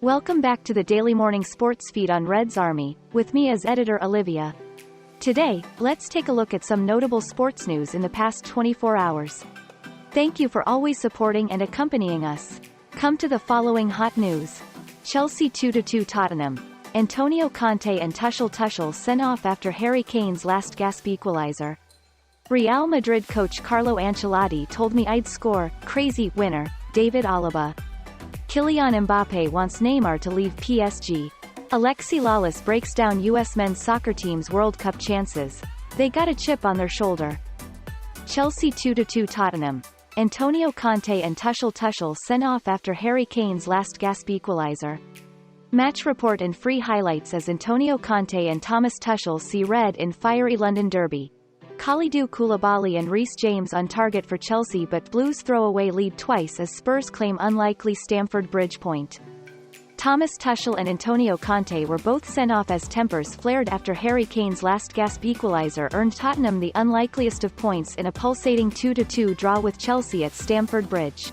Welcome back to the daily morning sports feed on Reds Army, with me as editor Olivia. Today, let's take a look at some notable sports news in the past 24 hours. Thank you for always supporting and accompanying us. Come to the following hot news. Chelsea 2-2 Tottenham. Antonio Conte and Tuchel sent off after Harry Kane's last-gasp equaliser. Real Madrid coach Carlo Ancelotti told me I'd score, crazy, winner, David Alaba. Kylian Mbappé wants Neymar to leave PSG. Alexi Lalas breaks down US men's soccer team's World Cup chances. They got a chip on their shoulder. Chelsea 2-2 Tottenham. Antonio Conte and Tuchel sent off after Harry Kane's last-gasp equaliser. Match report and free highlights as Antonio Conte and Thomas Tuchel see red in fiery London derby. Kalidou Koulibaly and Reece James on target for Chelsea, but Blues throw away lead twice as Spurs claim unlikely Stamford Bridge point. Thomas Tuchel and Antonio Conte were both sent off as tempers flared after Harry Kane's last-gasp equaliser earned Tottenham the unlikeliest of points in a pulsating 2-2 draw with Chelsea at Stamford Bridge.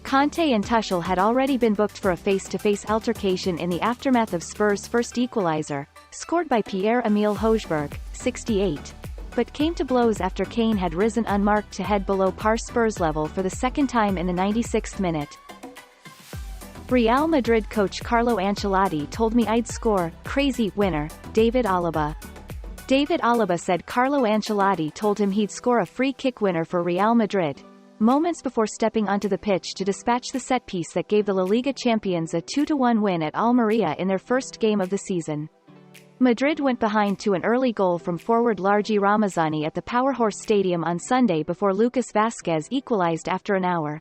Conte and Tuchel had already been booked for a face-to-face altercation in the aftermath of Spurs' first equaliser, scored by Pierre-Emile Højbjerg, 68. But came to blows after Kane had risen unmarked to head below par Spurs level for the second time in the 96th minute. Real Madrid coach Carlo Ancelotti told me I'd score, crazy, winner, David Alaba. David Alaba said Carlo Ancelotti told him he'd score a free kick winner for Real Madrid, moments before stepping onto the pitch to dispatch the set piece that gave the La Liga champions a 2-1 win at Almeria in their first game of the season. Madrid went behind to an early goal from forward Largi Ramazani at the Powerhorse Stadium on Sunday before Lucas Vázquez equalized after an hour.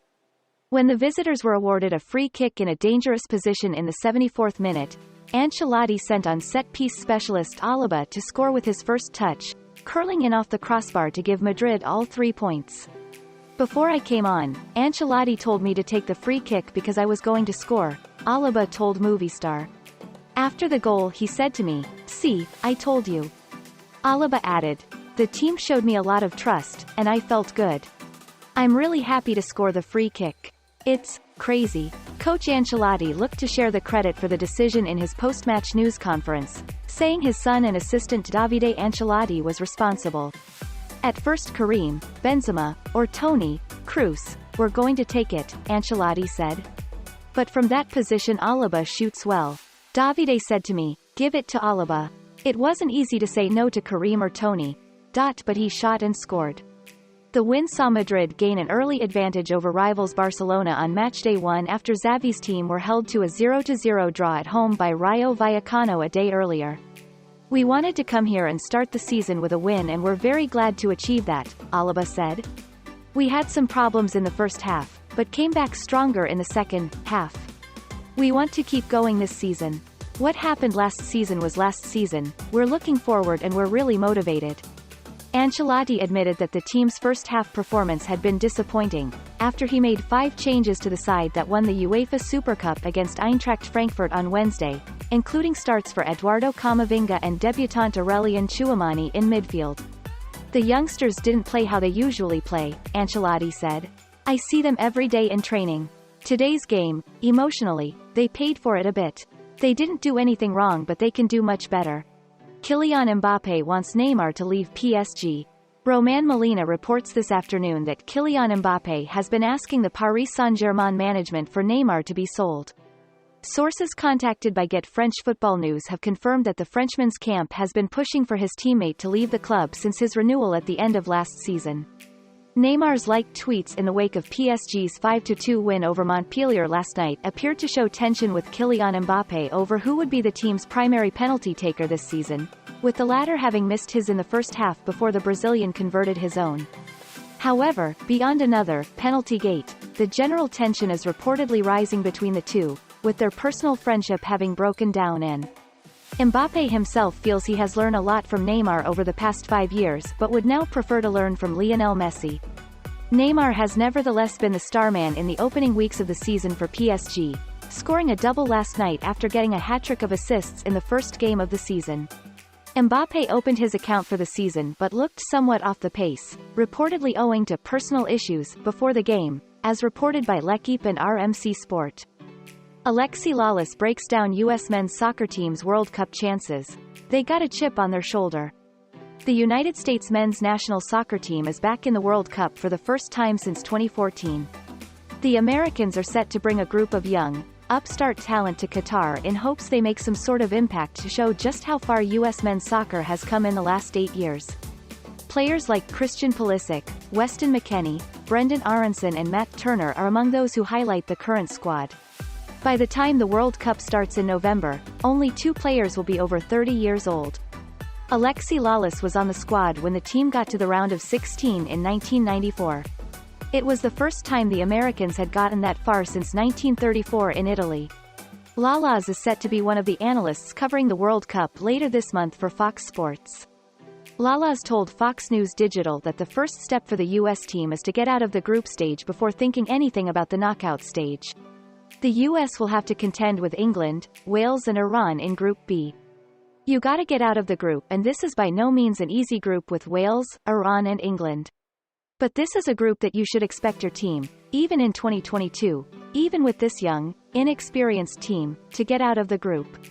When the visitors were awarded a free kick in a dangerous position in the 74th minute, Ancelotti sent on set-piece specialist Alaba to score with his first touch, curling in off the crossbar to give Madrid all 3 points. Before I came on, Ancelotti told me to take the free kick because I was going to score, Alaba told Movistar. After the goal he said to me, "See, I told you." Alaba added, "The team showed me a lot of trust, and I felt good. I'm really happy to score the free kick. It's crazy." Coach Ancelotti looked to share the credit for the decision in his post-match news conference, saying his son and assistant Davide Ancelotti was responsible. "At first Karim, Benzema, or Toni Kroos were going to take it," Ancelotti said. "But from that position Alaba shoots well. Davide said to me, 'Give it to Alaba.' It wasn't easy to say no to Karim or Toni. But he shot and scored." The win saw Madrid gain an early advantage over rivals Barcelona on matchday 1 after Xavi's team were held to a 0-0 draw at home by Rayo Vallecano a day earlier. "We wanted to come here and start the season with a win and we're very glad to achieve that," Alaba said. "We had some problems in the first half, but came back stronger in the second half. We want to keep going this season. What happened last season was last season, we're looking forward and we're really motivated." Ancelotti admitted that the team's first-half performance had been disappointing, after he made 5 changes to the side that won the UEFA Super Cup against Eintracht Frankfurt on Wednesday, including starts for Eduardo Camavinga and debutant Aurelien Tchouameni in midfield. "The youngsters didn't play how they usually play," Ancelotti said. "I see them every day in training. Today's game, emotionally, they paid for it a bit. They didn't do anything wrong but they can do much better." Kylian Mbappé wants Neymar to leave PSG. Romain Molina reports this afternoon that Kylian Mbappé has been asking the Paris Saint-Germain management for Neymar to be sold. Sources contacted by Get French Football News have confirmed that the Frenchman's camp has been pushing for his teammate to leave the club since his renewal at the end of last season. Neymar's liked tweets in the wake of PSG's 5-2 win over Montpellier last night appeared to show tension with Kylian Mbappé over who would be the team's primary penalty taker this season, with the latter having missed his in the first half before the Brazilian converted his own. However, beyond another penalty gate, the general tension is reportedly rising between the two, with their personal friendship having broken down and Mbappé himself feels he has learned a lot from Neymar over the past 5 years but would now prefer to learn from Lionel Messi. Neymar has nevertheless been the starman in the opening weeks of the season for PSG, scoring a double last night after getting a hat-trick of assists in the first game of the season. Mbappé opened his account for the season but looked somewhat off the pace, reportedly owing to personal issues before the game, as reported by L'Équipe and RMC Sport. Alexi Lalas breaks down U.S. men's soccer team's World Cup chances. They got a chip on their shoulder. The United States men's national soccer team is back in the World Cup for the first time since 2014. The Americans are set to bring a group of young, upstart talent to Qatar in hopes they make some sort of impact to show just how far U.S. men's soccer has come in the last 8 years. Players like Christian Pulisic, Weston McKennie, Brendan Aronson and Matt Turner are among those who highlight the current squad. By the time the World Cup starts in November, only 2 players will be over 30 years old. Alexi Lalas was on the squad when the team got to the round of 16 in 1994. It was the first time the Americans had gotten that far since 1934 in Italy. Lalas is set to be one of the analysts covering the World Cup later this month for Fox Sports. Lalas told Fox News Digital that the first step for the U.S. team is to get out of the group stage before thinking anything about the knockout stage. The U.S. will have to contend with England, Wales and Iran in Group B. You gotta get out of the group, and this is by no means an easy group with Wales, Iran and England. But this is a group that you should expect your team, even in 2022, even with this young, inexperienced team, to get out of the group.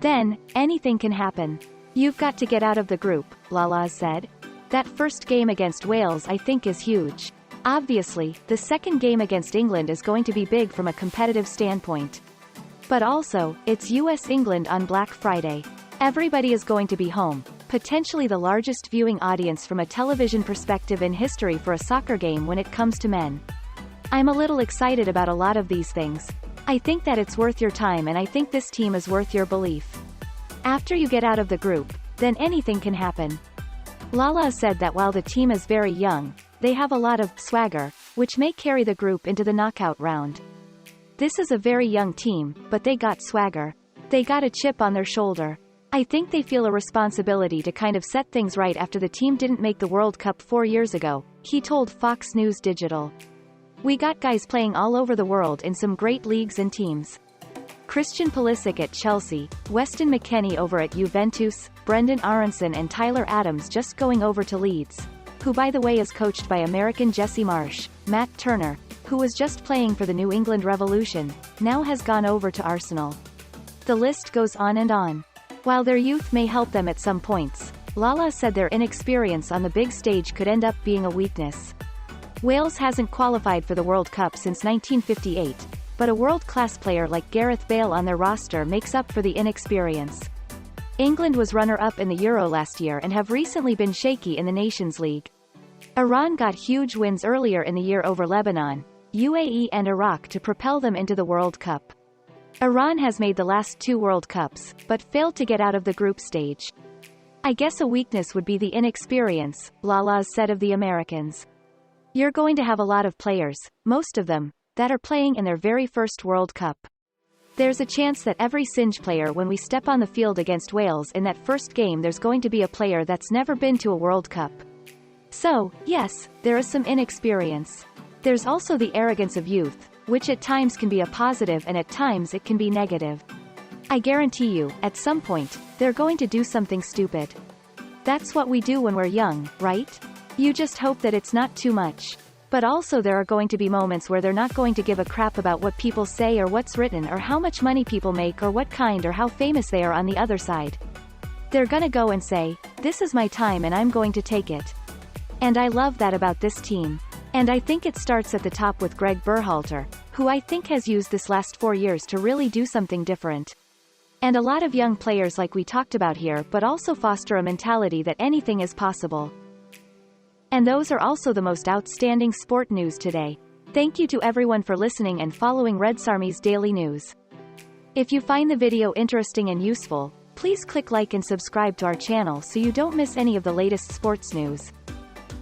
Then, anything can happen. You've got to get out of the group, Lalas said. That first game against Wales I think is huge. Obviously, the second game against England is going to be big from a competitive standpoint. But also, it's US-England on Black Friday. Everybody is going to be home, potentially the largest viewing audience from a television perspective in history for a soccer game when it comes to men. I'm a little excited about a lot of these things. I think that it's worth your time and I think this team is worth your belief. After you get out of the group, then anything can happen. Lalas said that while the team is very young, they have a lot of swagger, which may carry the group into the knockout round. This is a very young team, but they got swagger. They got a chip on their shoulder. I think they feel a responsibility to kind of set things right after the team didn't make the World Cup 4 years ago, he told Fox News Digital. We got guys playing all over the world in some great leagues and teams. Christian Pulisic at Chelsea, Weston McKennie over at Juventus, Brendan Aronson and Tyler Adams just going over to Leeds, who by the way is coached by American Jesse Marsch. Matt Turner, who was just playing for the New England Revolution, now has gone over to Arsenal. The list goes on and on. While their youth may help them at some points, Lalas said their inexperience on the big stage could end up being a weakness. Wales hasn't qualified for the World Cup since 1958, but a world-class player like Gareth Bale on their roster makes up for the inexperience. England was runner-up in the Euro last year and have recently been shaky in the Nations League. Iran got huge wins earlier in the year over Lebanon, UAE and Iraq to propel them into the World Cup. Iran has made the last 2 World Cups, but failed to get out of the group stage. I guess a weakness would be the inexperience, Lalas said of the Americans. You're going to have a lot of players, most of them, that are playing in their very first World Cup. There's a chance that every Singe player when we step on the field against Wales in that first game there's going to be a player that's never been to a World Cup. So, yes, there is some inexperience. There's also the arrogance of youth, which at times can be a positive and at times it can be negative. I guarantee you, at some point, they're going to do something stupid. That's what we do when we're young, right? You just hope that it's not too much. But also there are going to be moments where they're not going to give a crap about what people say or what's written or how much money people make or what kind or how famous they are on the other side. They're gonna go and say, this is my time and I'm going to take it. And I love that about this team. And I think it starts at the top with Greg Berhalter, who I think has used this last 4 years to really do something different. And a lot of young players like we talked about here, but also foster a mentality that anything is possible. And those are also the most outstanding sport news today. Thank you to everyone for listening and following redsarmy's daily news. If you find the video interesting and useful, please click like and subscribe to our channel so you don't miss any of the latest sports news.